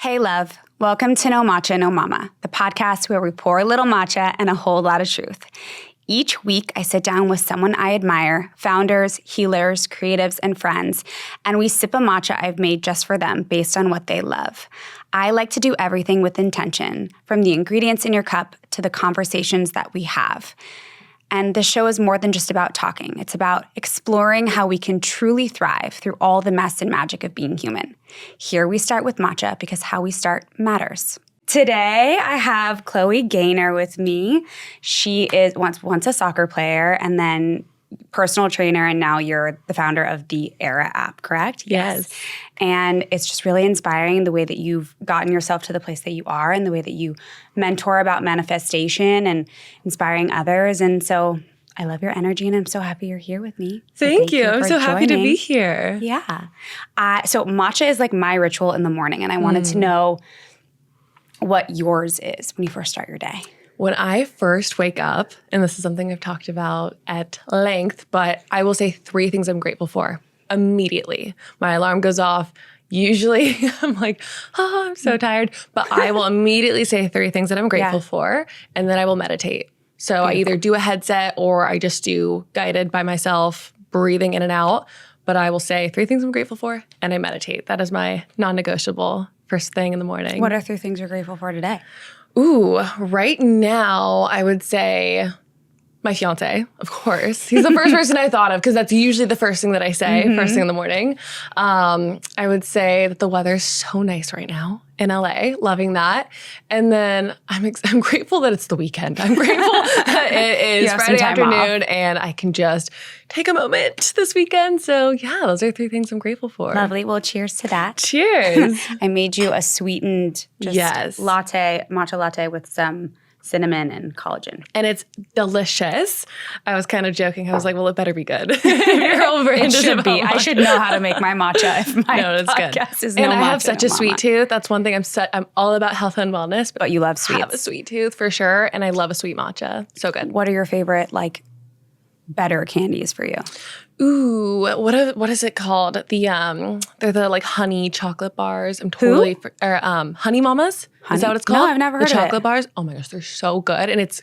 Hey, love. Welcome to No Matcha, No Mama, the podcast where we pour a little matcha and a whole lot of truth. Each week, I sit down with someone I admire, founders, healers, creatives, and friends, and we sip a matcha I've made just for them based on what they love. I like to do everything with intention, from the ingredients in your cup to the conversations that we have. And the show is more than just about talking. It's about exploring how we can truly thrive through all the mess and magic of being human. Here we start with matcha because how we start matters. Today, I have Chloe Gaynor with me. She is once a soccer player and then personal trainer, and now you're the founder of the Era app, correct? Yes. And it's just really inspiring the way that you've gotten yourself to the place that you are and the way that you mentor about manifestation and inspiring others. And so I love your energy, and I'm so happy you're here with me. Thank you. I'm so happy to be here. Yeah. So matcha is like my ritual in the morning, and I wanted to know what yours is when you first start your day. When I first wake up, and this is something I've talked about at length, but I will say 3 things I'm grateful for immediately. My alarm goes off. Usually I'm like, oh, I'm so tired. But I will immediately say 3 things that I'm grateful for, and then I will meditate. So I either do a headset or I just do guided by myself, breathing in and out. But I will say 3 things I'm grateful for, and I meditate. That is my non-negotiable first thing in the morning. What are 3 things you're grateful for today? Ooh, right now, I would say my fiance, of course. He's the first person I thought of because that's usually the first thing that I say first thing in the morning. I would say that the weather's so nice right now in LA, loving that. And then I'm grateful that it's the weekend. I'm grateful that it is Friday afternoon and I can just take a moment this weekend. So yeah, those are 3 things I'm grateful for. Lovely. Well, cheers to that. Cheers. I made you a sweetened matcha latte with some cinnamon and collagen. And it's delicious. I was kind of joking. I was like, well, it better be good. You're over It should be. I should know how to make my matcha if my podcast is no matcha. And I have such a sweet tooth. That's one thing I'm all about health and wellness. But you love sweets. I have a sweet tooth for sure. And I love a sweet matcha. So good. What are your favorite, better candies for you? Ooh, what is it called? They're the honey chocolate bars. I'm totally Honey Mamas. Honey? Is that what it's called? No, I've never heard of it. The chocolate bars. Oh my gosh, they're so good, and it's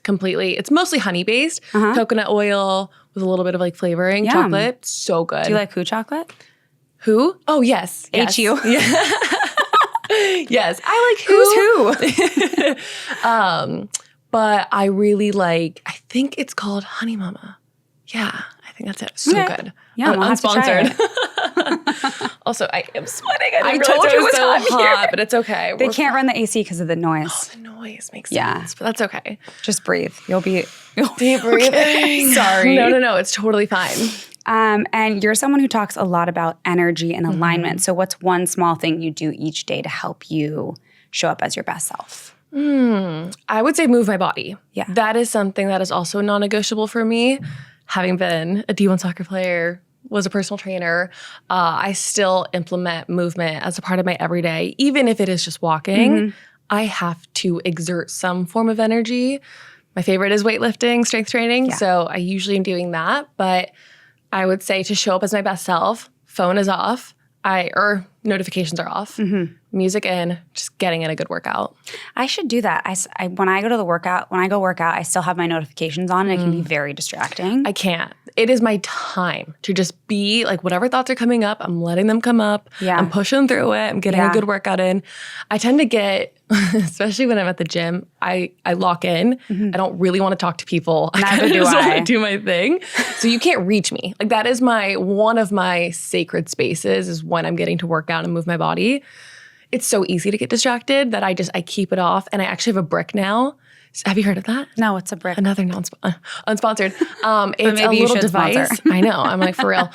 mostly honey based, coconut oil with a little bit of flavoring, chocolate. So good. Do you like who chocolate? Who? Oh yes, H-U. Yeah. Yes, I like who. Who's who? But I really like. I think it's called Honey Mama. Yeah, I think that's it. So good. Yeah, we'll unsponsored. Also, I am sweating. I told you it was so hot, here. but it's okay. They can't run the AC because of the noise. Oh, the noise makes sense, but that's okay. Just breathe. You'll be deep breathing. Okay. Sorry. No, it's totally fine. And you're someone who talks a lot about energy and alignment. So what's one small thing you do each day to help you show up as your best self? I would say move my body. Yeah. That is something that is also non-negotiable for me. Having been a D1 soccer player, was a personal trainer, I still implement movement as a part of my everyday. Even if it is just walking, I have to exert some form of energy. My favorite is weightlifting, strength training. So I usually am doing that. But I would say to show up as my best self, phone is off, or notifications are off, music in, just getting in a good workout. I should do that. When I go work out, I still have my notifications on, and it can be very distracting. I can't. It is my time to just be whatever thoughts are coming up, I'm letting them come up. Yeah. I'm pushing through it. I'm getting a good workout in. I tend to get, especially when I'm at the gym, I lock in. I don't really want to talk to people. Neither do I I. want to do my thing. So you can't reach me. That is one of my sacred spaces is when I'm getting to work out and move my body. It's so easy to get distracted that I keep it off. And I actually have a brick now. Have you heard of that? No, it's a brick. Another unsponsored. It's maybe a little device. Sponsor. I know. I'm for real.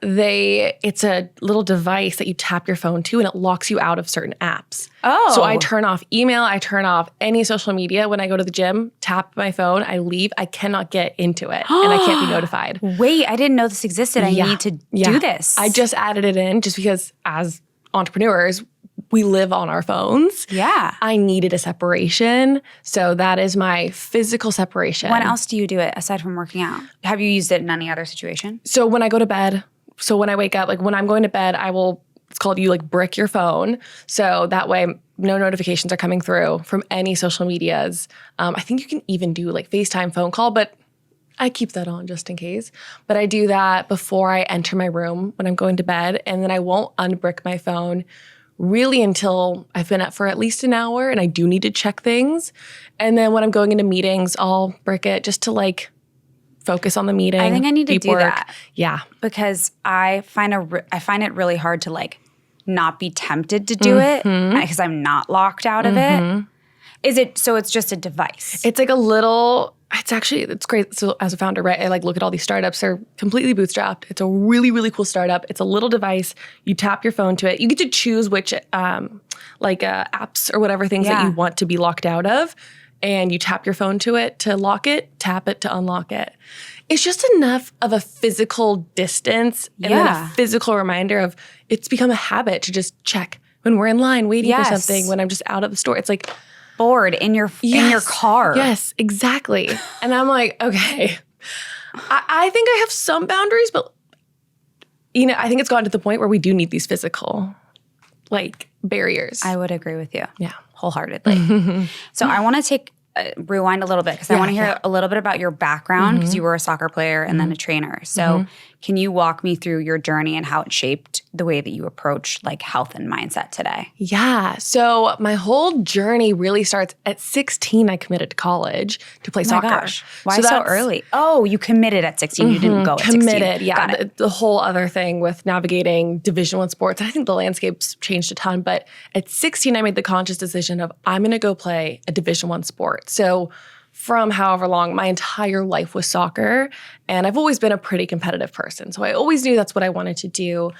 It's a little device that you tap your phone to, and it locks you out of certain apps. Oh. So I turn off email. I turn off any social media when I go to the gym. Tap my phone. I leave. I cannot get into it, and I can't be notified. Wait, I didn't know this existed. I need to do this. I just added it in just because as entrepreneurs, we live on our phones. Yeah. I needed a separation. So that is my physical separation. When else do you do it aside from working out? Have you used it in any other situation? So when I go to bed, when I wake up, when I'm going to bed, I will it's called you like brick your phone. So that way no notifications are coming through from any social medias. I think you can even do like FaceTime phone call, but I keep that on just in case. But I do that before I enter my room when I'm going to bed. And then I won't unbrick my phone really until I've been up for at least an hour and I do need to check things. And then when I'm going into meetings, I'll brick it just to like focus on the meeting. I think I need to do that. Yeah. Because I find it really hard to like not be tempted to do it because I'm not locked out of it. Is it, so it's just a device? It's like a little, it's great. So as a founder, right, I like look at all these startups. They're completely bootstrapped. It's a really, really cool startup. It's a little device. You tap your phone to it. You get to choose which apps or whatever things that you want to be locked out of. And you tap your phone to it to lock it, tap it to unlock it. It's just enough of a physical distance and then a physical reminder of it's become a habit to just check when we're in line waiting for something, when I'm just out of the store. It's like bored in your car. Yes, exactly. And I'm like, okay, I think I have some boundaries, but I think it's gotten to the point where we do need these physical like barriers. I would agree with you. Yeah. Wholeheartedly. So I want to rewind a little bit because I want to hear a little bit about your background because you were a soccer player and then a trainer. So can you walk me through your journey and how it shaped the way that you approach like health and mindset today? Yeah. So my whole journey really starts at 16. I committed to college to play soccer. Gosh. Why so early? Oh, you committed at 16. You didn't go at 16. Committed, yeah. The whole other thing with navigating Division I sports. I think the landscape's changed a ton. But at 16, I made the conscious decision of I'm going to go play a Division I sport. So from however long, my entire life was soccer. And I've always been a pretty competitive person. So I always knew that's what I wanted to do.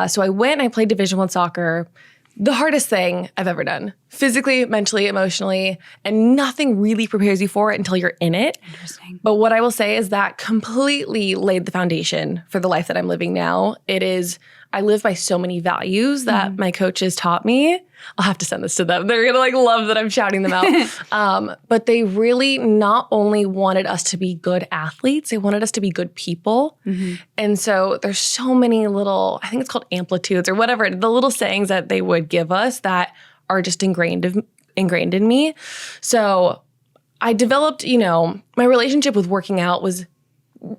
So I went and I played Division I soccer. The hardest thing I've ever done, physically, mentally, emotionally, and nothing really prepares you for it until you're in it. Interesting. But what I will say is that completely laid the foundation for the life that I'm living now. I live by so many values that my coaches taught me. I'll have to send this to them. They're going to like love that I'm shouting them out. But they really not only wanted us to be good athletes, they wanted us to be good people. And so there's so many little, I think it's called amplitudes or whatever, the little sayings that they would give us that are just ingrained in me. So I developed, my relationship with working out was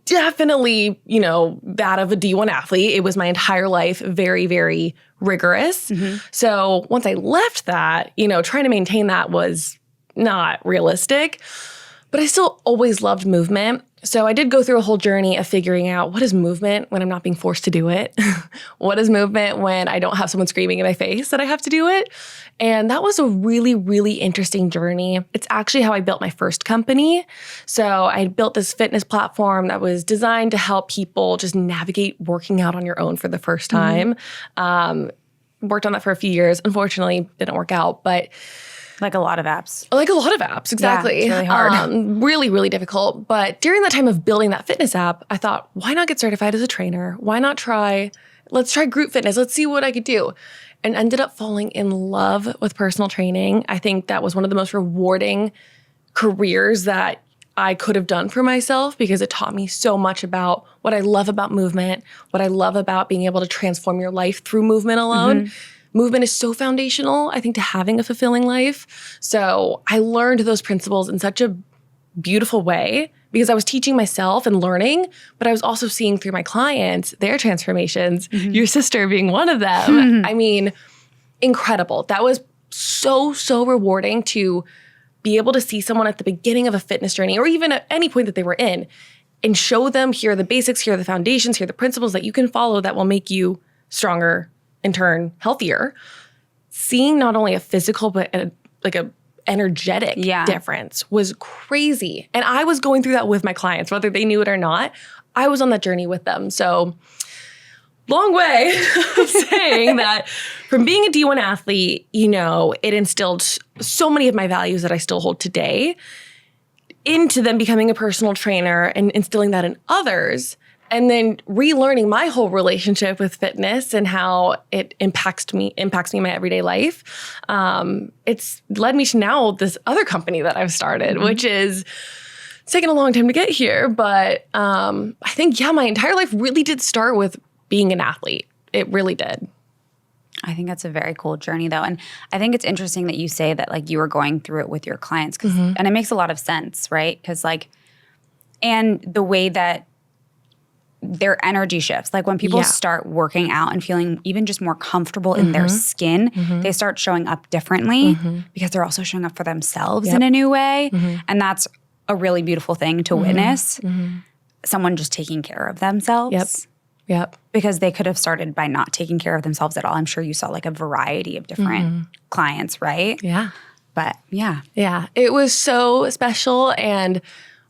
definitely, that of a D1 athlete. It was my entire life, very, very rigorous. So once I left that, trying to maintain that was not realistic, but I still always loved movement. So I did go through a whole journey of figuring out what is movement when I'm not being forced to do it? What is movement when I don't have someone screaming in my face that I have to do it? And that was a really, really interesting journey. It's actually how I built my first company. So I built this fitness platform that was designed to help people just navigate working out on your own for the first time. Worked on that for a few years. Unfortunately, didn't work out, but like a lot of apps. Exactly. Yeah, it's really hard. Really, really difficult. But during that time of building that fitness app, I thought, why not get certified as a trainer? Why not let's try group fitness. Let's see what I could do. And ended up falling in love with personal training. I think that was one of the most rewarding careers that I could have done for myself because it taught me so much about what I love about movement, what I love about being able to transform your life through movement alone. Movement is so foundational, I think, to having a fulfilling life. So I learned those principles in such a beautiful way because I was teaching myself and learning, but I was also seeing through my clients, their transformations, your sister being one of them. I mean, incredible. That was so, so rewarding to be able to see someone at the beginning of a fitness journey or even at any point that they were in and show them, here are the basics, here are the foundations, here are the principles that you can follow that will make you stronger, in turn, healthier. Seeing not only a physical, but a energetic difference was crazy. And I was going through that with my clients, whether they knew it or not. I was on that journey with them. So long way of saying that from being a D1 athlete, it instilled so many of my values that I still hold today into them becoming a personal trainer and instilling that in others. And then relearning my whole relationship with fitness and how it impacts me in my everyday life. It's led me to now this other company that I've started, which is it's taken a long time to get here. But I think, my entire life really did start with being an athlete. It really did. I think that's a very cool journey though. And I think it's interesting that you say that like you were going through it with your clients and it makes a lot of sense, right? Because like, and the way that their energy shifts. Like when people start working out and feeling even just more comfortable in their skin, they start showing up differently because they're also showing up for themselves in a new way. And that's a really beautiful thing to witness. Someone just taking care of themselves. Yep. Because they could have started by not taking care of themselves at all. I'm sure you saw like a variety of different clients, right? Yeah. But yeah. Yeah. It was so special. And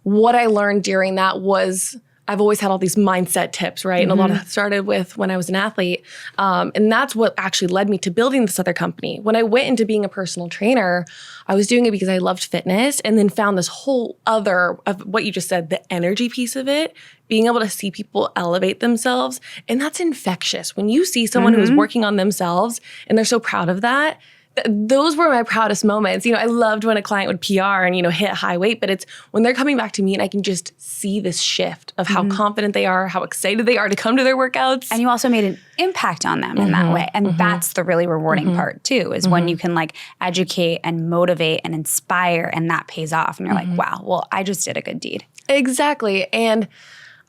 what I learned during that was I've always had all these mindset tips, right? And a lot of that started with when I was an athlete. And that's what actually led me to building this other company. When I went into being a personal trainer, I was doing it because I loved fitness and then found this whole other of what you just said, the energy piece of it, being able to see people elevate themselves. And that's infectious. When you see someone who's working on themselves and they're so proud of that, those were my proudest moments. You know, I loved when a client would PR and, you know, hit high weight, but it's when they're coming back to me and I can just see this shift of how confident they are, how excited they are to come to their workouts. And you also made an impact on them in that way. And that's the really rewarding part too, is when you can like educate and motivate and inspire and that pays off. And you're like, wow, well, I just did a good deed. Exactly. And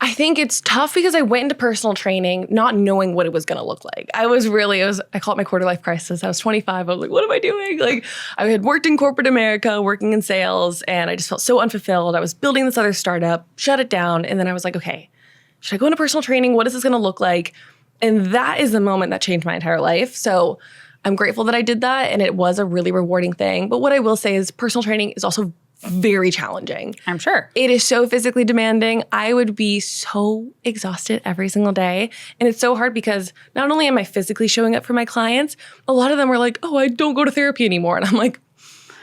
I think it's tough because I went into personal training not knowing what it was going to look like. I call it my quarter life crisis. I was 25. I was like, what am I doing? Like I had worked in corporate America, working in sales, and I just felt so unfulfilled. I was building this other startup, shut it down. And then I was like, okay, should I go into personal training? What is this going to look like? And that is the moment that changed my entire life. So I'm grateful that I did that. And it was a really rewarding thing. But what I will say is personal training is also very challenging. I'm sure. It is so physically demanding. I would be so exhausted every single day. And it's so hard because not only am I physically showing up for my clients, a lot of them are like, oh, I don't go to therapy anymore. And I'm like,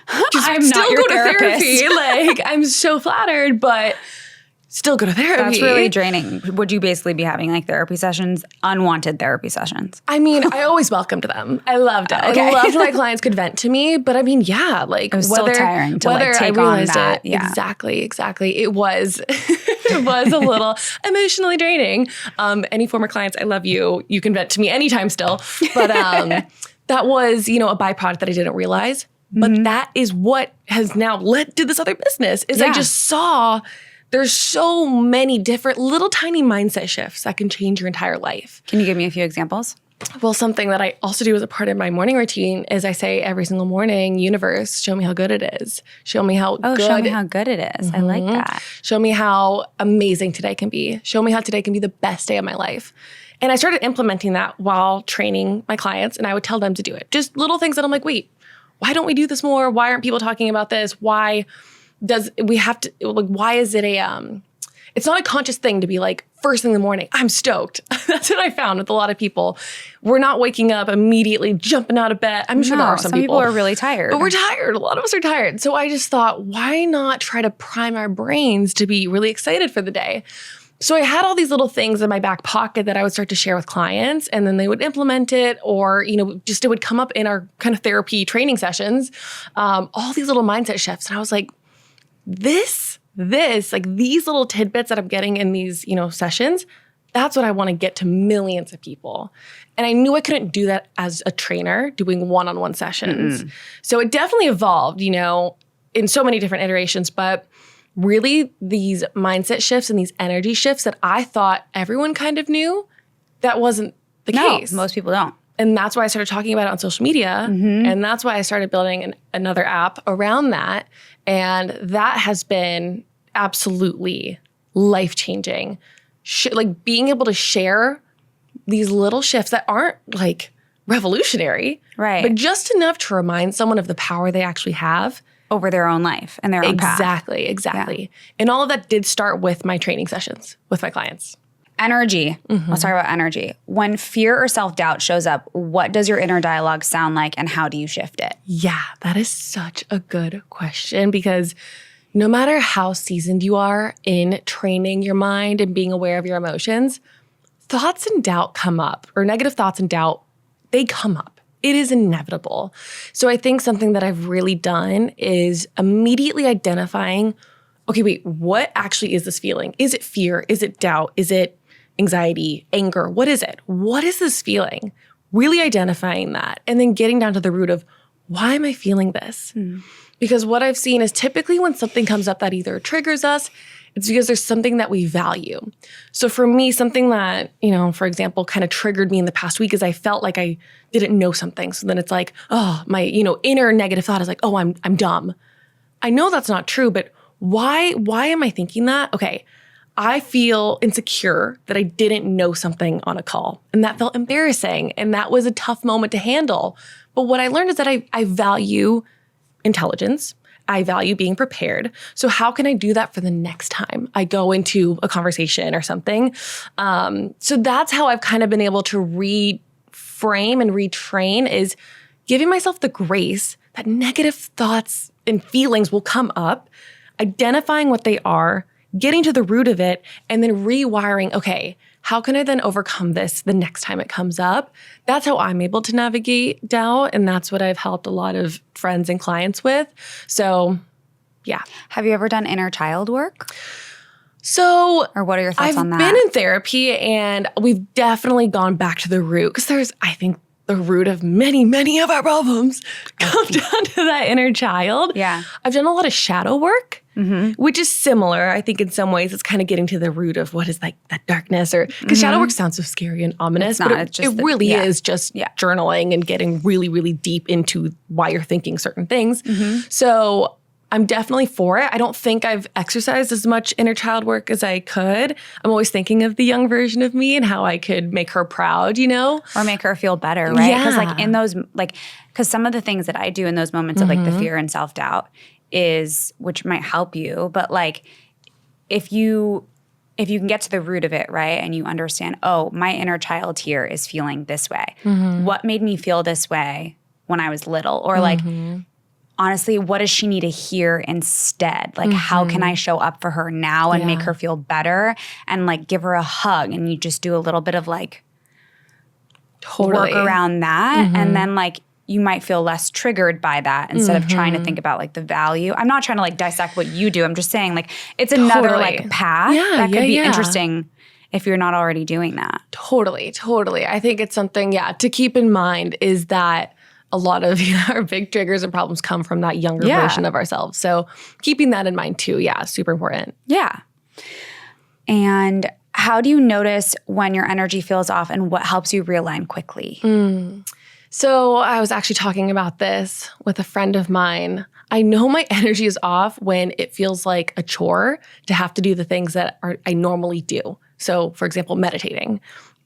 I'm still not your therapist. To therapy. Like, I'm so flattered, but still go to therapy. That's really draining. Would you basically be having like therapy sessions, unwanted therapy sessions? I mean, I always welcomed them. I loved it. Okay. I loved when my clients could vent to me. But I mean, yeah, like it was still tiring to like take on that. Yeah. Exactly. It was. It was a little emotionally draining. Any former clients, I love you. You can vent to me anytime still. But that was, you know, a byproduct that I didn't realize. But that is what has now led to this other business. I just saw there's so many different little tiny mindset shifts that can change your entire life. Can you give me a few examples? Well, something that I also do as a part of my morning routine is I say every single morning, universe, show me how good it is. Show me how good. Show me how good it is. I like that. Show me how amazing today can be. Show me how today can be the best day of my life. And I started implementing that while training my clients, and I would tell them to do it. Just little things that I'm like, wait, why don't we do this more? Why aren't people talking about this? Why does we have to, like, why is it it's not a conscious thing to be like, first thing in the morning, I'm stoked. That's what I found with a lot of people. We're not waking up immediately, jumping out of bed. I'm sure there are some people. Some people are really tired. But we're tired. A lot of us are tired. So I just thought, why not try to prime our brains to be really excited for the day? So I had all these little things in my back pocket that I would start to share with clients, and then they would implement it, or, you know, just it would come up in our kind of therapy training sessions, all these little mindset shifts. And I was like, like these little tidbits that I'm getting in these, you know, sessions, that's what I want to get to millions of people. And I knew I couldn't do that as a trainer doing one-on-one sessions. So it definitely evolved, you know, in so many different iterations, but really these mindset shifts and these energy shifts that I thought everyone kind of knew, that wasn't the case. Most people don't. And that's why I started talking about it on social media. And that's why I started building another app around that. And that has been absolutely life-changing. Like being able to share these little shifts that aren't like revolutionary, right? But just enough to remind someone of the power they actually have over their own life and their own path. Exactly. Yeah. And all of that did start with my training sessions with my clients. Energy. Let's talk about energy. When fear or self-doubt shows up, what does your inner dialogue sound like and how do you shift it? Yeah, that is such a good question, because no matter how seasoned you are in training your mind and being aware of your emotions, thoughts and doubt come up, or negative thoughts and doubt, they come up. It is inevitable. So I think something that I've really done is immediately identifying, okay, wait, what actually is this feeling? Is it fear? Is it doubt? Is it anxiety, anger? What is it? What is this feeling? really identifying that and then getting down to the root of why am I feeling this? Because what I've seen is typically when something comes up that either triggers us, it's because there's something that we value. So for me, something that, for example, kind of triggered me in the past week is I felt like I didn't know something. So then it's like, oh, my, inner negative thought is like, oh, I'm dumb. I know that's not true, but why am I thinking that? Okay, I feel insecure that I didn't know something on a call. And that felt embarrassing. And that was a tough moment to handle. But what I learned is that I value intelligence. I value being prepared. So how can I do that for the next time I go into a conversation or something? So that's how I've kind of been able to reframe and retrain, is giving myself the grace that negative thoughts and feelings will come up, identifying what they are, getting to the root of it, and then rewiring, okay, how can I then overcome this the next time it comes up? That's how I'm able to navigate doubt. And that's what I've helped a lot of friends and clients with. So, yeah. Have you ever done inner child work? So, or what are your thoughts on that? I've been in therapy and we've definitely gone back to the root, because there's, I think, the root of many, many of our problems come down to that inner child. Yeah. I've done a lot of shadow work, which is similar. I think in some ways it's kind of getting to the root of what is like that darkness, or because shadow work sounds so scary and ominous, but it really is just journaling and getting really, really deep into why you're thinking certain things. So I'm definitely for it. I don't think I've exercised as much inner child work as I could. I'm always thinking of the young version of me and how I could make her proud, Or make her feel better, right? Yeah. Because like in those, because some of the things that I do in those moments of like the fear and self-doubt is, which might help you, but like if you can get to the root of it, right, and you understand, oh, my inner child here is feeling this way. What made me feel this way when I was little? Or like, honestly, what does she need to hear instead? Like, how can I show up for her now and make her feel better, and like give her a hug, and you just do a little bit of like work around that. And then like you might feel less triggered by that instead of trying to think about like the value. I'm not trying to like dissect what you do. I'm just saying like it's another like path that could be interesting if you're not already doing that. Totally. I think it's something, to keep in mind, is that a lot of our big triggers and problems come from that younger version of ourselves. So keeping that in mind too, super important. Yeah. And how do you notice when your energy feels off, and what helps you realign quickly? So I was actually talking about this with a friend of mine. I know my energy is off when it feels like a chore to have to do the things that I normally do. So for example, meditating.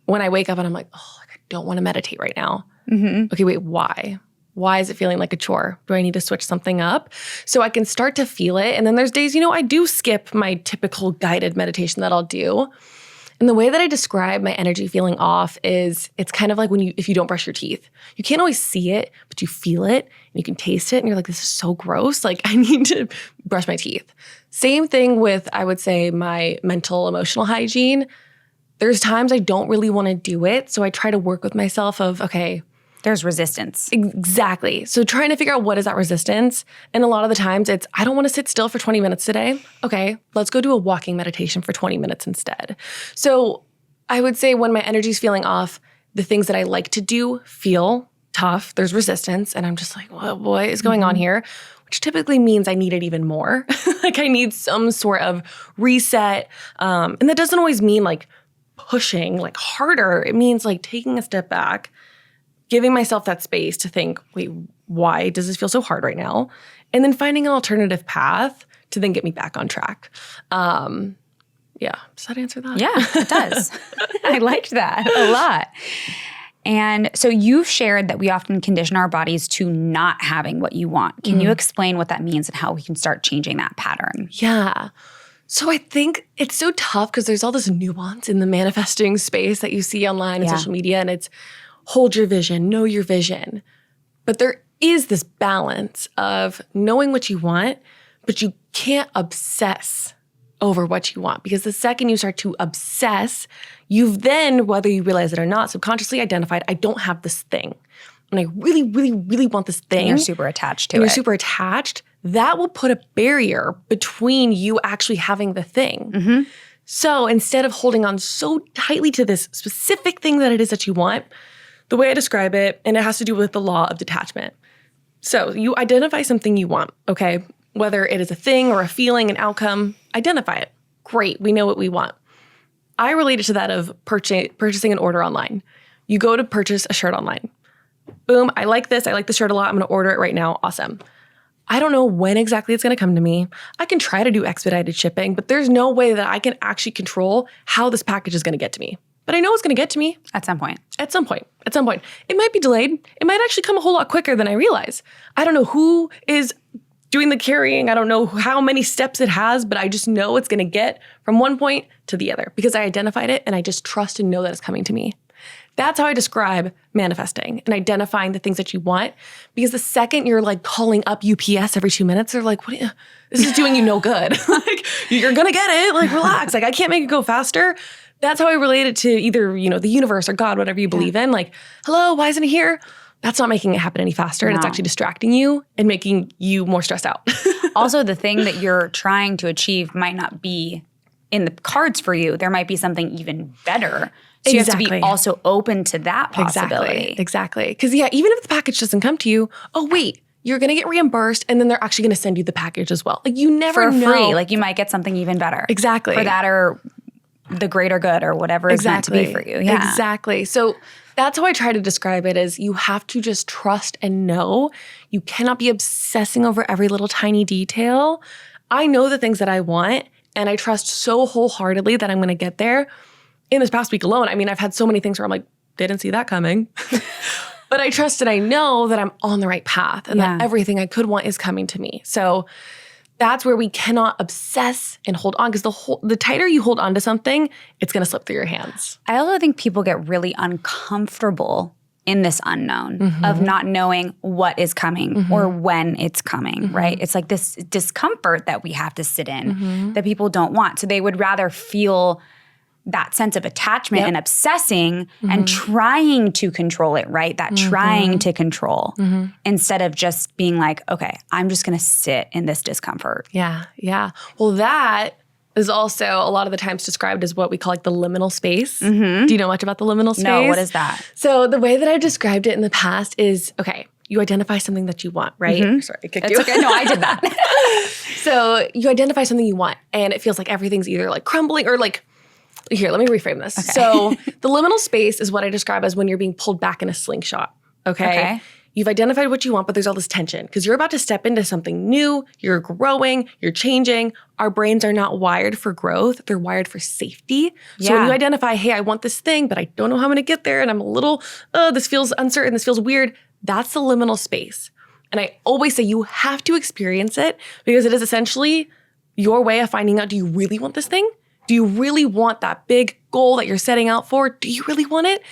When I wake up and I'm like, oh, I don't want to meditate right now. Okay, wait, why? Why is it feeling like a chore? Do I need to switch something up? So I can start to feel it. And then there's days, I do skip my typical guided meditation that I'll do. And the way that I describe my energy feeling off is it's kind of like if you don't brush your teeth. You can't always see it, but you feel it and you can taste it and you're like, this is so gross. Like, I need to brush my teeth. Same thing with, I would say, my mental, emotional hygiene. There's times I don't really want to do it. So I try to work with myself of, okay, there's resistance. Exactly. So trying to figure out what is that resistance. And a lot of the times it's, I don't want to sit still for 20 minutes today. Okay, let's go do a walking meditation for 20 minutes instead. So I would say when my energy's feeling off, the things that I like to do feel tough. There's resistance. And I'm just like, what is going on here? Which typically means I need it even more. Like I need some sort of reset. And that doesn't always mean like pushing like harder. It means like taking a step back, giving myself that space to think, wait, why does this feel so hard right now? And then finding an alternative path to then get me back on track. Does that answer that? Yeah, it does. I liked that a lot. And so you've shared that we often condition our bodies to not having what you want. Can you explain what that means and how we can start changing that pattern? Yeah. So I think it's so tough because there's all this nuance in the manifesting space that you see online and social media, and it's hold your vision, know your vision. But there is this balance of knowing what you want, but you can't obsess over what you want, because the second you start to obsess, you've then, whether you realize it or not, subconsciously identified, I don't have this thing. And I really, really, really want this thing. And you're super attached to it. You're super attached. That will put a barrier between you actually having the thing. So instead of holding on so tightly to this specific thing that it is that you want, the way I describe it, and it has to do with the law of detachment. So you identify something you want, okay? Whether it is a thing or a feeling, an outcome, identify it. Great, we know what we want. I relate it to that of purchasing an order online. You go to purchase a shirt online. Boom, I like this. I like the shirt a lot. I'm going to order it right now. Awesome. I don't know when exactly it's going to come to me. I can try to do expedited shipping, but there's no way that I can actually control how this package is going to get to me. But I know it's going to get to me. At some point. At some point. It might be delayed. It might actually come a whole lot quicker than I realize. I don't know who is doing the carrying. I don't know how many steps it has, but I just know it's going to get from one point to the other because I identified it and I just trust and know that it's coming to me. That's how I describe manifesting and identifying the things that you want. Because the second you're like calling up UPS every 2 minutes, they're like, this is doing you no good. Like, you're going to get it. Like, relax. Like, I can't make it go faster. That's how I relate it to either, the universe or God, whatever you believe in. Like, hello, why isn't it here? That's not making it happen any faster. And it's actually distracting you and making you more stressed out. Also, the thing that you're trying to achieve might not be in the cards for you. There might be something even better. So you have to be also open to that possibility. Exactly. Because even if the package doesn't come to you, oh, wait, you're going to get reimbursed and then they're actually going to send you the package as well. Like, you never know. For free. Like, you might get something even better. Exactly. For that or the greater good or whatever is meant to be for you. Yeah. Exactly. So that's how I try to describe it is you have to just trust and know. You cannot be obsessing over every little tiny detail. I know the things that I want and I trust so wholeheartedly that I'm going to get there. In this past week alone, I've had so many things where I'm like, didn't see that coming. But I trust and I know that I'm on the right path and that everything I could want is coming to me. So that's where we cannot obsess and hold on because the tighter you hold on to something, it's going to slip through your hands. I also think people get really uncomfortable in this unknown of not knowing what is coming or when it's coming, right? It's like this discomfort that we have to sit in that people don't want. So they would rather feel that sense of attachment and obsessing and trying to control it, right? That trying to control instead of just being like, okay, I'm just going to sit in this discomfort. Yeah. Well, that is also a lot of the times described as what we call like the liminal space. Do you know much about the liminal space? No, what is that? So the way that I've described it in the past is, okay, you identify something that you want, right? Sorry, I kicked you. Okay. No, I did that. So you identify something you want and it feels like everything's either like crumbling or like, here, let me reframe this. Okay. So the liminal space is what I describe as when you're being pulled back in a slingshot, okay? You've identified what you want, but there's all this tension because you're about to step into something new, you're growing, you're changing. Our brains are not wired for growth, they're wired for safety. So when you identify, hey, I want this thing, but I don't know how I'm gonna get there and I'm a little, this feels uncertain, this feels weird, that's the liminal space. And I always say you have to experience it because it is essentially your way of finding out, do you really want this thing? Do you really want that big goal that you're setting out for? Do you really want it?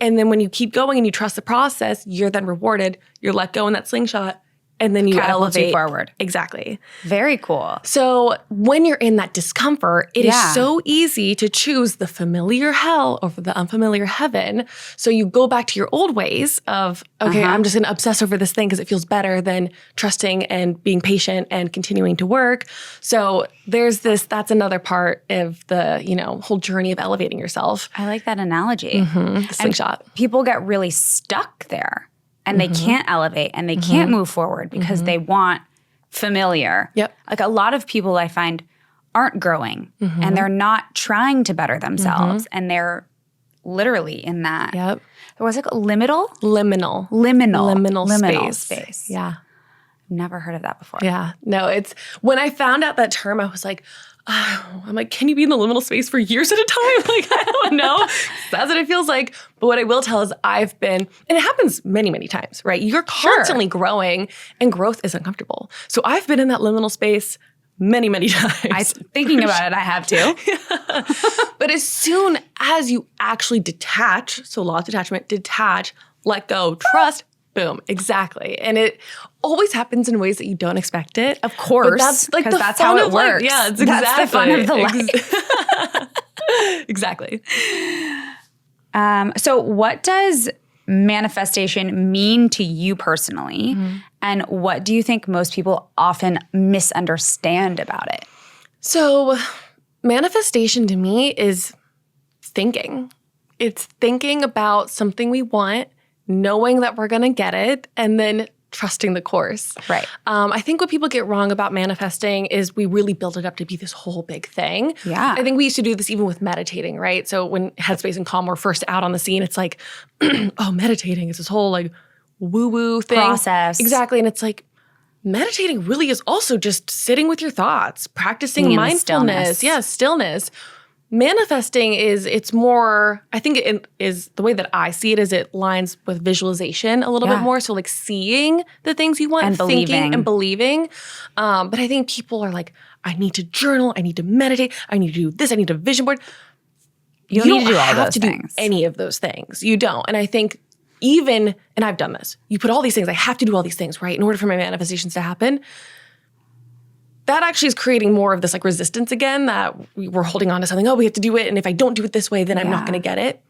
And then when you keep going and you trust the process, you're then rewarded. You're let go in that slingshot and then you elevate forward. Exactly. Very cool. So when you're in that discomfort, it is so easy to choose the familiar hell over the unfamiliar heaven. So you go back to your old ways of, okay, I'm just going to obsess over this thing because it feels better than trusting and being patient and continuing to work. So there's that's another part of the, whole journey of elevating yourself. I like that analogy. The slingshot. And people get really stuck there. And they can't elevate and they can't move forward because they want familiar. Yep. Like a lot of people I find aren't growing and they're not trying to better themselves and they're literally in that. Yep. Was it liminal? Liminal space. Yeah. Never heard of that before. Yeah. No, it's when I found out that term, I was like, I'm like, can you be in the liminal space for years at a time? Like, I don't know. That's what it feels like. But what I will tell is I've been, and it happens many, many times, right? You're constantly growing and growth is uncomfortable. So I've been in that liminal space many, many times. Thinking about it, I have too. Yeah. But as soon as you actually detach, so law of detachment, let go, trust, boom, exactly. And it always happens in ways that you don't expect it. Of course. But that's like that's how it works. Yeah, it's that's the fun of the life. Exactly. So what does manifestation mean to you personally? And what do you think most people often misunderstand about it? So manifestation to me is thinking. It's thinking about something we want knowing that we're going to get it, and then trusting the course. Right. I think what people get wrong about manifesting is we really build it up to be this whole big thing. Yeah. I think we used to do this even with meditating, right? So when Headspace and Calm were first out on the scene, it's like, oh, meditating is this whole like woo-woo thing. Process. Exactly. And it's like, meditating really is also just sitting with your thoughts, practicing Being in the mindfulness. stillness. Yeah, stillness. Manifesting it's more, I think it is, the way that I see it is it lines with visualization a little bit more. So like seeing the things you want, And thinking believing. and believing. But I think people are like, I need to journal, I need to meditate, I need to do this, I need to vision board. You don't need to do all have those to things. do any of those things. You don't. And I think even, and I've done this, you put all these things, I have to do all these things, right? In order for my manifestations to happen. That actually is creating more of this like resistance again, that we're holding on to something. Oh, we have to do it. And if I don't do it this way, then I'm not going to get it.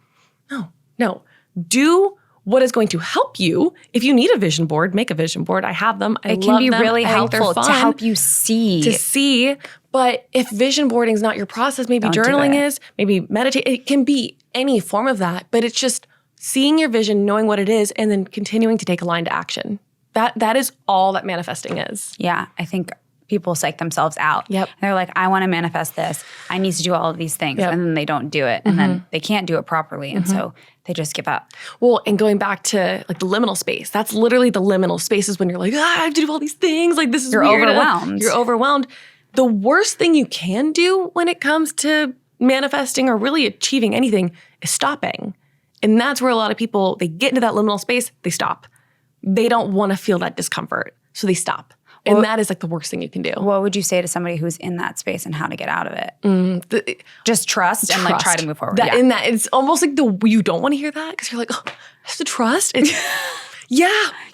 No. Do what is going to help you. If you need a vision board, make a vision board. I have them. I It can love be them. really I think they're helpful to fun help you see. to see. But if vision boarding is not your process, maybe Don't do journaling it. is, maybe meditate. It can be any form of that. But it's just seeing your vision, knowing what it is, and then continuing to take aligned action. That is all that manifesting is. Yeah, I think people psych themselves out. Yep. They're like, I want to manifest this. I need to do all of these things. Yep. And then they don't do it. And then they can't do it properly. And so they just give up. Well, and going back to like the liminal space, that's literally the liminal spaces when you're like, I have to do all these things. Like this is You're weird. overwhelmed. You're overwhelmed. The worst thing you can do when it comes to manifesting or really achieving anything is stopping. And that's where a lot of people, they get into that liminal space, they stop. They don't want to feel that discomfort. So they stop. And that is like the worst thing you can do. What would you say to somebody who's in that space and how to get out of it? Just trust and like try to move forward. That, in that, it's almost like you don't want to hear that because you're like, oh, I have to trust. Yeah,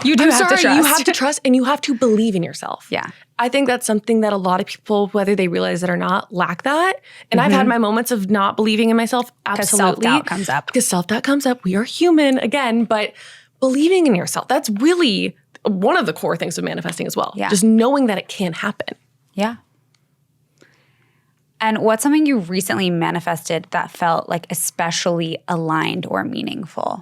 You do I'm have to sorry, trust. You have to trust and you have to believe in yourself. Yeah. I think that's something that a lot of people, whether they realize it or not, lack that. And I've had my moments of not believing in myself. Absolutely. self-doubt comes up. Because self-doubt comes up. We are human again, but believing in yourself, that's really one of the core things of manifesting as well. Yeah. Just knowing that it can happen. Yeah. And what's something you recently manifested that felt like especially aligned or meaningful?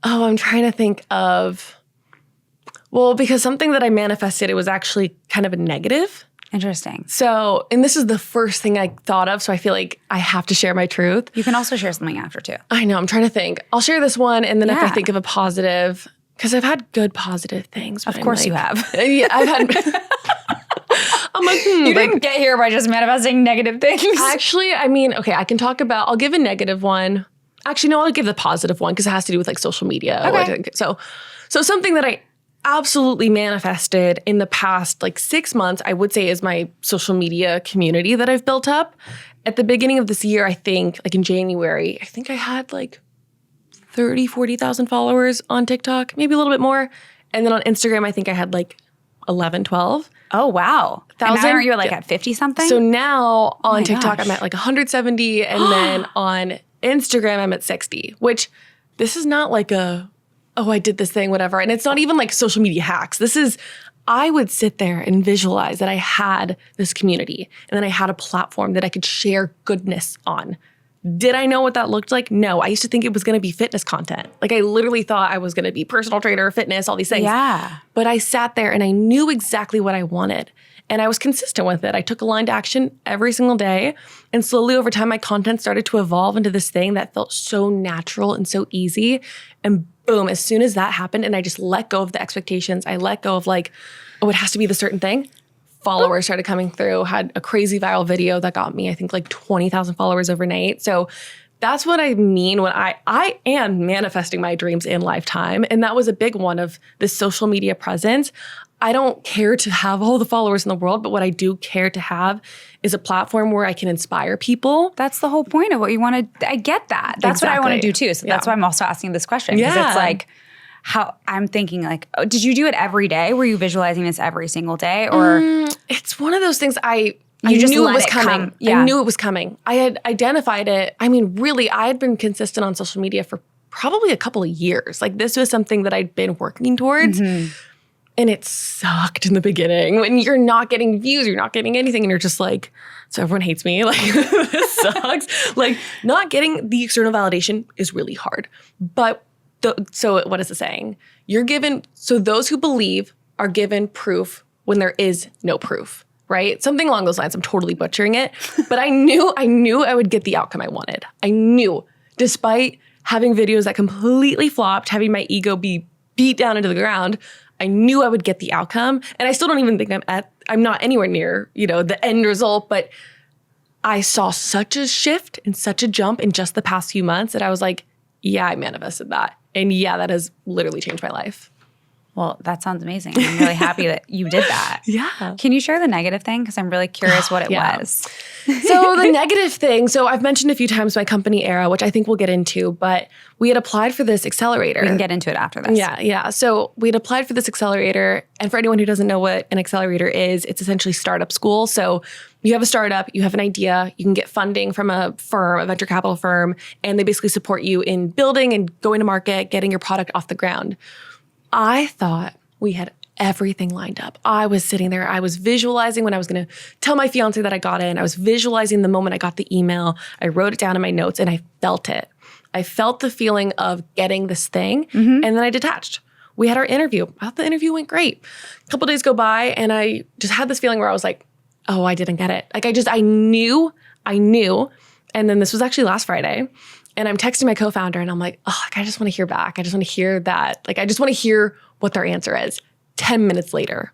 Oh, I'm trying to think of, well, because something that I manifested, it was actually kind of a negative. Interesting. So, and this is the first thing I thought of, so I feel like I have to share my truth. You can also share something after too. I know, I'm trying to think. I'll share this one, and then if I Yeah. think of a positive, because I've had good positive things. Of course you have. Yeah, I've had, I'm like, You didn't get here by just manifesting negative things. actually, I mean, okay, I can talk about, I'll give a negative one. Actually, no, I'll give the positive one because it has to do with like social media. Okay. So something that I absolutely manifested in the past like 6 months, I would say is my social media community that I've built up. At the beginning of this year, I think like in January, I think I had like 40,000 followers on TikTok, maybe a little bit more. And then on Instagram, I think I had like 11, 12. Oh, wow. And now 1,000? aren't you like at 50 something? So now on my TikTok, gosh. I'm at like 170. And then on Instagram, I'm at 60, which this is not like a, oh, I did this thing, whatever. And it's not even like social media hacks. This is, I would sit there and visualize that I had this community and then I had a platform that I could share goodness on. Did I know what that looked like? No. I used to think it was going to be fitness content. Like I literally thought I was going to be personal trainer, fitness, all these things. Yeah. But I sat there and I knew exactly what I wanted. And I was consistent with it. I took aligned action every single day. And slowly over time, my content started to evolve into this thing that felt so natural and so easy. And boom, as soon as that happened and I just let go of the expectations, I let go of like, oh, it has to be the certain thing. Followers started coming through, had a crazy viral video that got me, I think like 20,000 followers overnight. So that's what I mean when I am manifesting my dreams in lifetime. And that was a big one of this social media presence. I don't care to have all the followers in the world, but what I do care to have is a platform where I can inspire people. That's the whole point of what you want to, I get that. That's what I want to Exactly. do too. So that's Yeah. why I'm also asking this question. Because Yeah. it's like, how I'm thinking like, oh, did you do it every day? Were you visualizing this every single day? Or It's one of those things I just knew it let was it coming. come. Yeah. I knew it was coming. I had identified it. I mean, really, I had been consistent on social media for probably a couple of years. Like this was something that I'd been working towards. And it sucked in the beginning when you're not getting views, you're not getting anything, and you're just like, so everyone hates me. Like, this sucks. Like, not getting the external validation is really hard. But so what is it saying? So those who believe are given proof when there is no proof, right? Something along those lines. I'm totally butchering it. But I knew I would get the outcome I wanted. I knew, despite having videos that completely flopped, having my ego be beat down into the ground, I knew I would get the outcome. And I still don't even think I'm not anywhere near, the end result, but I saw such a shift and such a jump in just the past few months that I was like, yeah, I manifested that. And yeah, that has literally changed my life. Well, that sounds amazing. I'm really happy that you did that. Yeah. Can you share the negative thing? Because I'm really curious what it was. So the negative thing, so I've mentioned a few times my company Era, which I think we'll get into, but we had applied for this accelerator. We can get into it after this. Yeah. So we had applied for this accelerator. And for anyone who doesn't know what an accelerator is, it's essentially startup school. So you have a startup, you have an idea, you can get funding from a firm, a venture capital firm, and they basically support you in building and going to market, getting your product off the ground. I thought we had everything lined up. I was sitting there. I was visualizing when I was going to tell my fiance that I got in. I was visualizing the moment I got the email. I wrote it down in my notes and I felt it. I felt the feeling of getting this thing. And then I detached. We had our interview. I thought the interview went great. A couple days go by and I just had this feeling where I was like, oh, I didn't get it. Like I knew. And then this was actually last Friday. And I'm texting my co-founder and I'm like, oh, I just want to hear back. I just want to hear that. Like, I just want to hear what their answer is. 10 minutes later,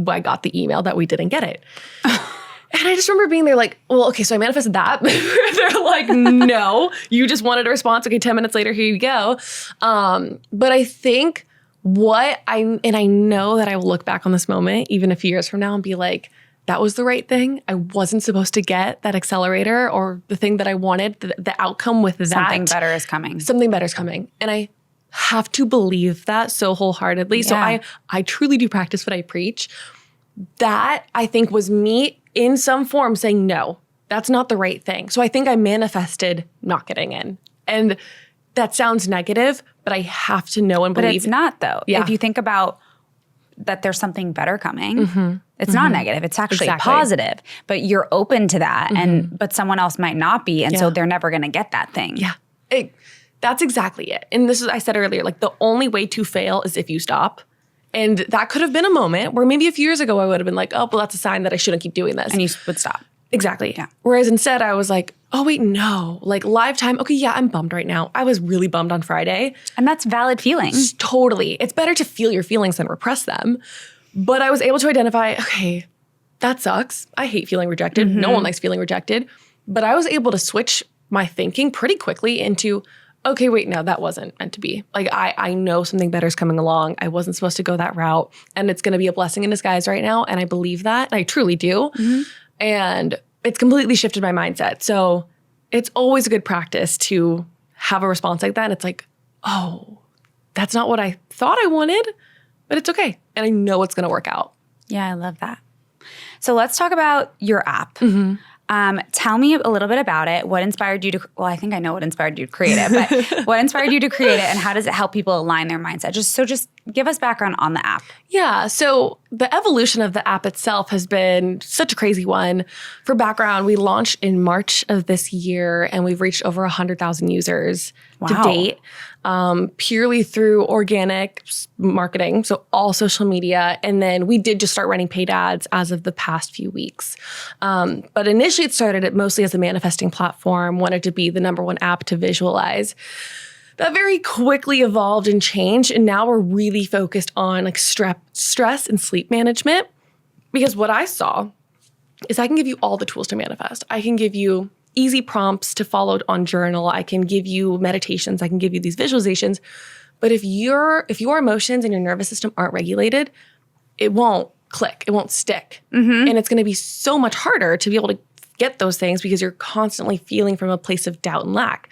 I got the email that we didn't get it. And I just remember being there like, well, okay, so I manifested that. They're like, no, you just wanted a response. Okay, 10 minutes later, here you go. But I think I know that I will look back on this moment even a few years from now and be like, that was the right thing. I wasn't supposed to get that accelerator or the thing that I wanted, the outcome with that. Something better is coming. Something better is coming. And I have to believe that so wholeheartedly. Yeah. So I truly do practice what I preach. That I think was me in some form saying, no, that's not the right thing. So I think I manifested not getting in. And that sounds negative, but I have to know and believe. But it's not though. Yeah. If you think about that there's something better coming, it's not negative. It's actually positive. But you're open to that. But someone else might not be. And so they're never going to get that thing. Yeah. That's exactly it. And this is, I said earlier, like the only way to fail is if you stop. And that could have been a moment where maybe a few years ago I would have been like, oh, well, that's a sign that I shouldn't keep doing this. And you would stop. Exactly. Yeah. Whereas instead I was like, oh, wait, no. Like live time. Okay, yeah, I'm bummed right now. I was really bummed on Friday. And that's valid feelings. Totally. It's better to feel your feelings than repress them. But I was able to identify, okay, that sucks. I hate feeling rejected. No one likes feeling rejected. But I was able to switch my thinking pretty quickly into, okay, wait, no, that wasn't meant to be. Like, I know something better is coming along. I wasn't supposed to go that route. And it's going to be a blessing in disguise right now. And I believe that. I truly do. And it's completely shifted my mindset. So it's always a good practice to have a response like that. And it's like, oh, that's not what I thought I wanted, but it's okay. And I know it's going to work out. Yeah, I love that. So let's talk about your app. Tell me a little bit about it. What inspired you to, well, I think I know what inspired you to create it, but what inspired you to create it and how does it help people align their mindset? Just give us background on the app. Yeah. So the evolution of the app itself has been such a crazy one. For background, we launched in March of this year and we've reached over 100,000 users to date, purely through organic marketing. So all social media. And then we did just start running paid ads as of the past few weeks. But initially it started mostly as a manifesting platform, wanted to be the #1 app to visualize. That very quickly evolved and changed. And now we're really focused on like stress and sleep management. Because what I saw is I can give you all the tools to manifest. I can give you easy prompts to follow on journal. I can give you meditations. I can give you these visualizations. But if your emotions and your nervous system aren't regulated, it won't click. It won't stick. And it's going to be so much harder to be able to get those things because you're constantly feeling from a place of doubt and lack.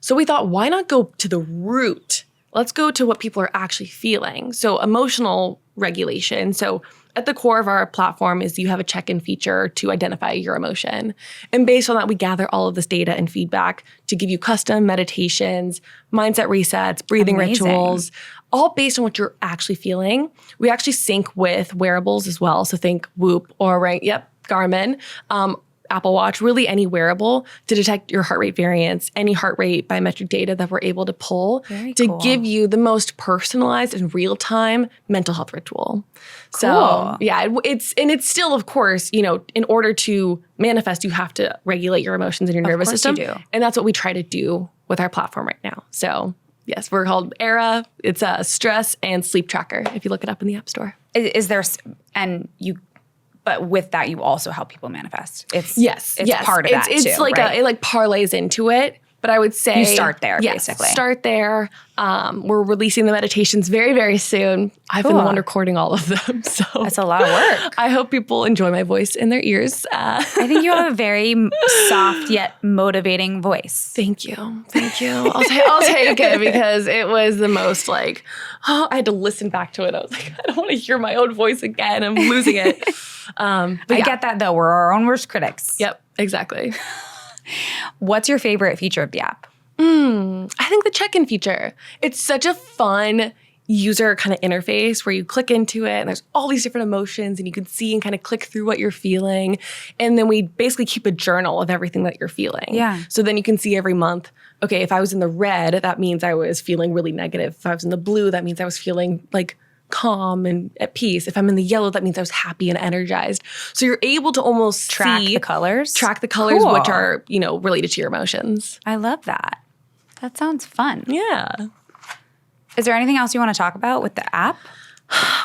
So we thought, why not go to the root let's go to what people are actually feeling. So emotional regulation. So at the core of our platform is you have a check-in feature to identify your emotion. And based on that, we gather all of this data and feedback to give you custom meditations, mindset resets, breathing rituals, all based on what you're actually feeling. We actually sync with wearables as well. So think Whoop, Oura, Garmin, Apple Watch, really any wearable to detect your heart rate variance, any heart rate biometric data that we're able to pull to give you the most personalized and real-time mental health ritual. Cool. So it's still, of course, in order to manifest, you have to regulate your emotions and your nervous system. You do. And that's what we try to do with our platform right now. So yes, we're called Era. It's a stress and sleep tracker if you look it up in the App Store. But with that, you also help people manifest. It's part of that too. It's like right? it parlays into it. But I would say you start there, basically. Start there. We're releasing the meditations very, very soon. I've been the one recording all of them. So that's a lot of work. I hope people enjoy my voice in their ears. I think you have a very soft yet motivating voice. Thank you. I'll take it because it was the most I had to listen back to it. I was like, I don't want to hear my own voice again. I'm losing it. I get that though. We're our own worst critics. Yep, exactly. What's your favorite feature of the app? I think the check-in feature. It's such a fun user kind of interface where you click into it and there's all these different emotions and you can see and kind of click through what you're feeling. And then we basically keep a journal of everything that you're feeling. Yeah. So then you can see every month, okay, if I was in the red, that means I was feeling really negative. If I was in the blue, that means I was feeling calm and at peace. If I'm in the yellow, that means I was happy and energized. So you're able to almost track the colors, cool. Which are, related to your emotions. I love that. That sounds fun. Yeah. Is there anything else you want to talk about with the app?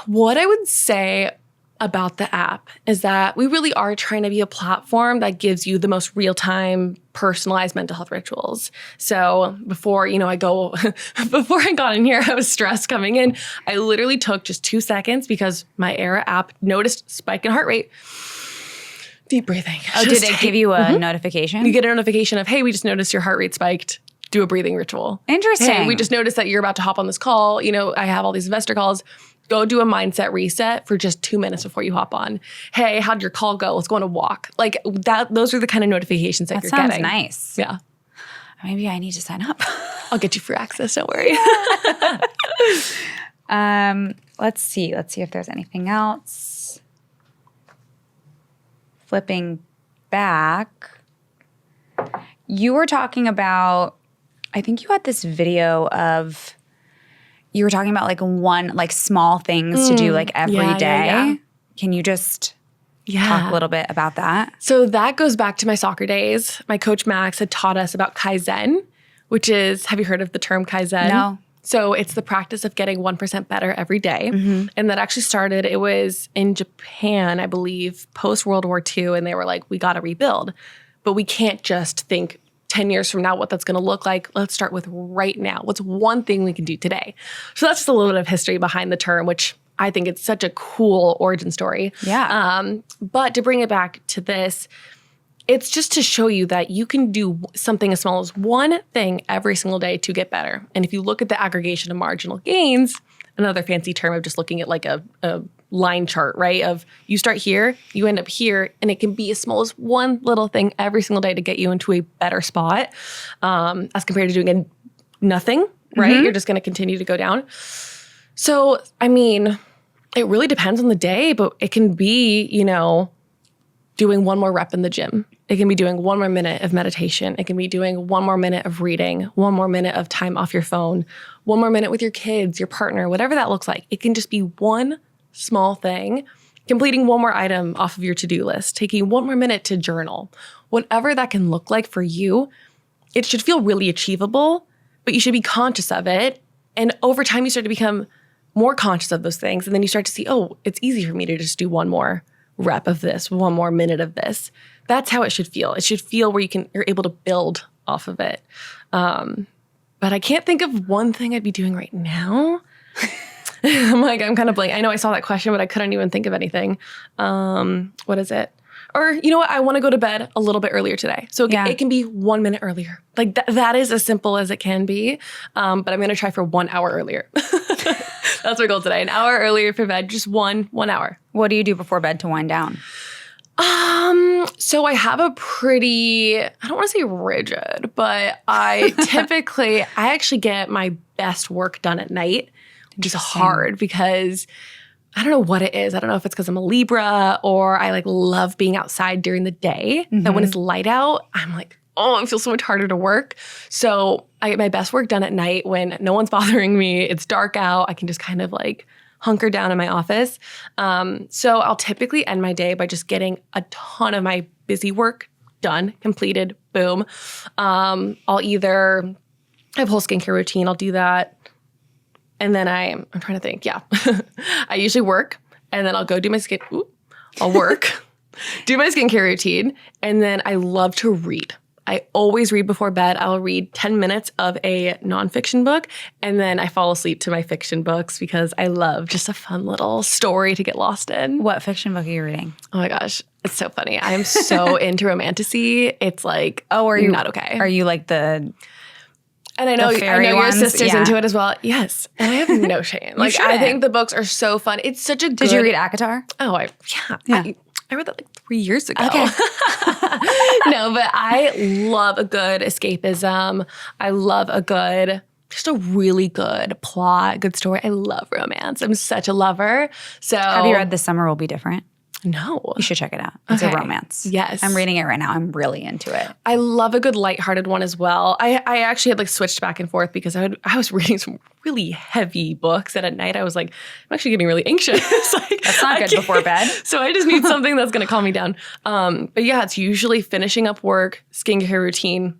What I would say about the app is that we really are trying to be a platform that gives you the most real-time, personalized mental health rituals. So before, before I got in here, I was stressed coming in. I literally took just 2 seconds because my Era app noticed spike in heart rate. Deep breathing. Oh, did it give you a notification? You get a notification of, hey, we just noticed your heart rate spiked. Do a breathing ritual. Interesting. Hey, we just noticed that you're about to hop on this call. I have all these investor calls. Go do a mindset reset for just 2 minutes before you hop on. Hey, how'd your call go? Let's go on a walk. Like that. Those are the kind of notifications that you're getting. That sounds nice. Yeah. Maybe I need to sign up. I'll get you free access. Don't worry. Let's see. Let's see if there's anything else. Flipping back. You were talking about, I think you had this video of, you were talking about small things to do every day. Yeah. Can you just talk a little bit about that? So that goes back to my soccer days. My coach Max had taught us about Kaizen, which is, have you heard of the term Kaizen? No. So it's the practice of getting 1% better every day. Mm-hmm. And that actually started, it was in Japan, I believe, post-World War II. And they were like, we got to rebuild. But we can't just think 10 years from now what that's going to look like. Let's start with right now. What's one thing we can do today? So that's just a little bit of history behind the term, which I think it's such a cool origin story. Yeah. But to bring it back to this, it's just to show you that you can do something as small as one thing every single day to get better. And if you look at the aggregation of marginal gains, another fancy term of just looking at a line chart, right? Of you start here, you end up here, and it can be as small as one little thing every single day to get you into a better spot as compared to doing nothing, right? Mm-hmm. You're just going to continue to go down. So, I mean, it really depends on the day, but it can be, doing one more rep in the gym. It can be doing 1 more minute of meditation. It can be doing 1 more minute of reading, 1 more minute of time off your phone, 1 more minute with your kids, your partner, whatever that looks like. It can just be one small thing, completing 1 more item off of your to-do list, taking 1 more minute to journal. Whatever that can look like for you, it should feel really achievable, but you should be conscious of it. And over time, you start to become more conscious of those things. And then you start to see, oh, it's easy for me to just do 1 more rep of this, 1 more minute of this. That's how it should feel. It should feel where you're able to build off of it. But I can't think of one thing I'd be doing right now. I'm kind of blank. I know I saw that question, but I couldn't even think of anything. What is it? Or you know what? I want to go to bed a little bit earlier today. So it can be 1 minute earlier. Like that is as simple as it can be. But I'm going to try for 1 hour earlier. That's my goal today. An hour earlier for bed, just one hour. What do you do before bed to wind down? So I have a pretty, I don't want to say rigid, but I actually get my best work done at night, which is hard because I don't know what it is. I don't know if it's because I'm a Libra or I like love being outside during the day. That when it's light out, I'm like, oh, it feels so much harder to work. So I get my best work done at night when no one's bothering me. It's dark out. I can just kind of like hunker down in my office. So I'll typically end my day by just getting a ton of my busy work done, completed, boom. I'll either have a whole skincare routine. I'll do that. And then I'm trying to think. Yeah. I usually work and then I'll go do my I'll work, do my skincare routine. And then I love to read. I always read before bed. I'll read 10 minutes of a nonfiction book, and then I fall asleep to my fiction books because I love just a fun little story to get lost in. What fiction book are you reading? Oh my gosh, it's so funny. I'm so into romantasy. It's like, are you not okay? Are you like the... And I know your sister's into it as well. Yes. And I have no shame. Like, I think the books are so fun. It's such a good... Did you read ACOTAR? Oh, yeah. I read that like 3 years ago. Okay. No, but I love a good escapism. I love just a really good plot, good story. I love romance. I'm such a lover. So have you read This Summer Will Be Different? No. You should check it out. It's a romance. Yes. I'm reading it right now. I'm really into it. I love a good lighthearted one as well. I actually had like switched back and forth because I was reading some really heavy books, and at night I was like, I'm actually getting really anxious. Like, that's not good before bed. So I just need something that's going to calm me down. But yeah, it's usually finishing up work, skincare routine.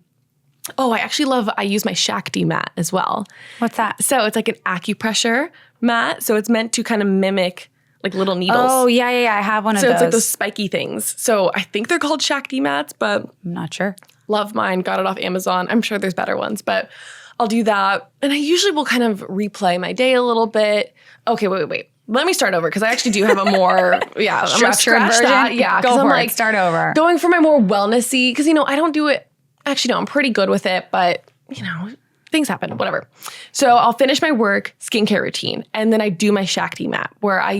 Oh, I use my Shakti mat as well. What's that? So it's like an acupressure mat. So it's meant to kind of mimic like little needles. Oh, yeah. I have one of those. So it's like those spiky things. So I think they're called Shakti mats, but I'm not sure. Love mine. Got it off Amazon. I'm sure there's better ones, but I'll do that. And I usually will kind of replay my day a little bit. Okay, wait. Let me start over because I actually do have a more, structured version. That. Yeah, go for like, it. Start over. Going for my more wellnessy, because, I don't do it. Actually, no, I'm pretty good with it, but, things happen, whatever. So I'll finish my work, skincare routine, and then I do my Shakti mat where I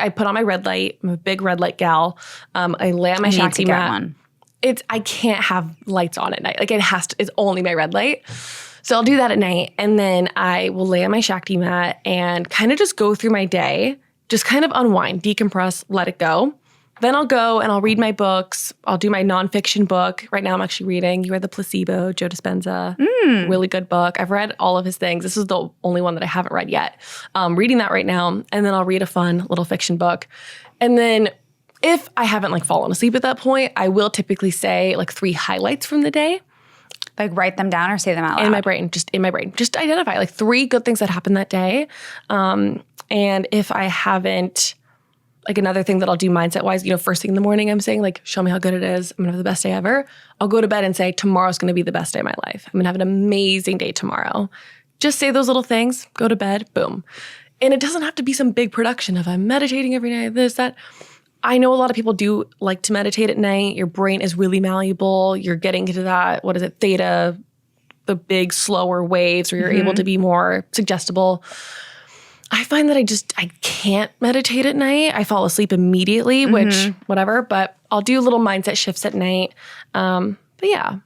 put on my red light. I'm a big red light gal. I lay on my Shakti mat. I can't have lights on at night. Like it's only my red light. So I'll do that at night, and then I will lay on my Shakti mat and kind of just go through my day, just kind of unwind, decompress, let it go. Then I'll go and I'll read my books. I'll do my nonfiction book. Right now I'm actually reading You Are the Placebo, Joe Dispenza. Really good book. I've read all of his things. This is the only one that I haven't read yet. Reading that right now. And then I'll read a fun little fiction book. And then if I haven't like fallen asleep at that point, I will typically say like 3 highlights from the day. Like write them down or say them out loud? In my brain. Just identify like 3 good things that happened that day. And if I haven't... Like another thing that I'll do mindset-wise, first thing in the morning, I'm saying like, show me how good it is. I'm gonna have the best day ever. I'll go to bed and say, tomorrow's gonna be the best day of my life. I'm gonna have an amazing day tomorrow. Just say those little things, go to bed, boom. And it doesn't have to be some big production of I'm meditating every night, this, that. I know a lot of people do like to meditate at night. Your brain is really malleable. You're getting into that, theta, the big slower waves where you're able to be more suggestible. I find that I can't meditate at night. I fall asleep immediately, which whatever, but I'll do little mindset shifts at night. But yeah,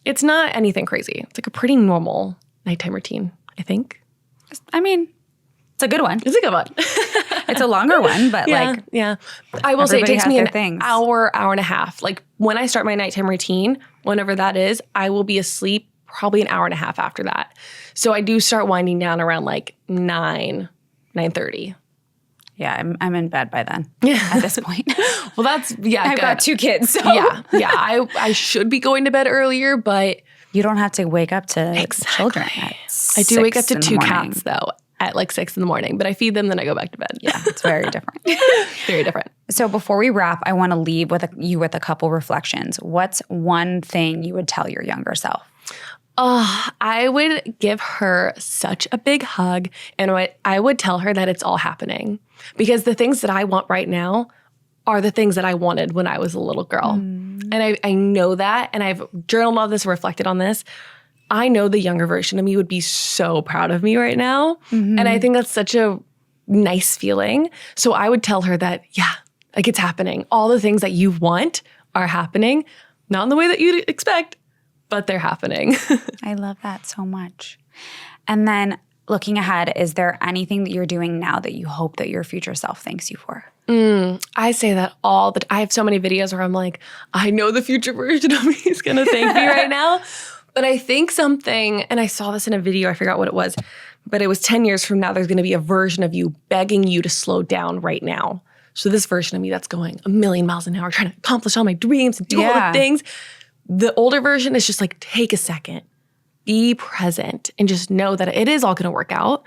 it's not anything crazy. It's like a pretty normal nighttime routine, I think. I mean, it's a good one. It's a good one. It's a longer one, but yeah. I will say it takes me an hour and a half. Like when I start my nighttime routine, whenever that is, I will be asleep probably an hour and a half after that. So I do start winding down around like 9:30. Yeah, I'm in bed by then. Yeah, at this point. Well, I've good. Got 2 kids. So. Yeah. I should be going to bed earlier, but you don't have to wake up to children. I do wake up to 2 cats though at like 6 in the morning, but I feed them, then I go back to bed. Yeah, it's very different. Very different. So before we wrap, I want to leave you with a couple reflections. What's one thing you would tell your younger self? I would give her such a big hug, and I would tell her that it's all happening. Because the things that I want right now are the things that I wanted when I was a little girl. And I know that, and I've journaled all this, reflected on this. I know the younger version of me would be so proud of me right now. And I think that's such a nice feeling. So I would tell her that, yeah, like it's happening. All the things that you want are happening, not in the way that you'd expect, but they're happening. I love that so much. And then looking ahead, is there anything that you're doing now that you hope that your future self thanks you for? I say that I have so many videos where I'm like, I know the future version of me is going to thank me right now. But I think something, and I saw this in a video, I forgot what it was, but it was 10 years from now, there's going to be a version of you begging you to slow down right now. So this version of me that's going a million miles an hour, trying to accomplish all my dreams and do all the things. The older version is just like, take a second, be present, and just know that it is all going to work out.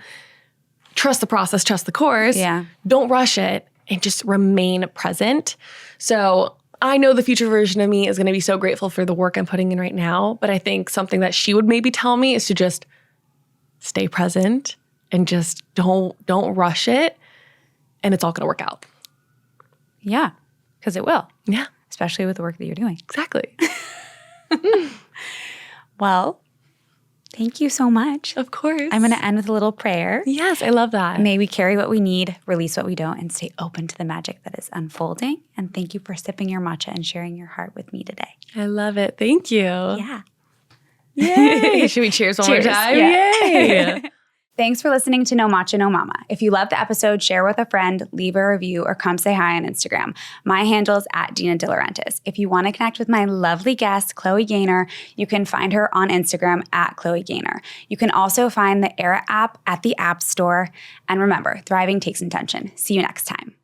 Trust the process, trust the course. Yeah. Don't rush it, and just remain present. So I know the future version of me is going to be so grateful for the work I'm putting in right now. But I think something that she would maybe tell me is to just stay present and just don't rush it. And it's all going to work out. Yeah, because it will. Yeah. Especially with the work that you're doing. Exactly. Well, thank you so much. Of course. I'm going to end with a little prayer. Yes, I love that. May we carry what we need, release what we don't, and stay open to the magic that is unfolding. And thank you for sipping your matcha and sharing your heart with me today. I love it. Thank you. Yeah. Yay. Should we cheers one more time? Yeah. Yay. Thanks for listening to No Matcha, No Mama. If you loved the episode, share with a friend, leave a review, or come say hi on Instagram. My handle is @DinaDL. If you want to connect with my lovely guest, Chloe Gaynor, you can find her on Instagram @Chloe Gaynor. You can also find the Era app at the App Store. And remember, thriving takes intention. See you next time.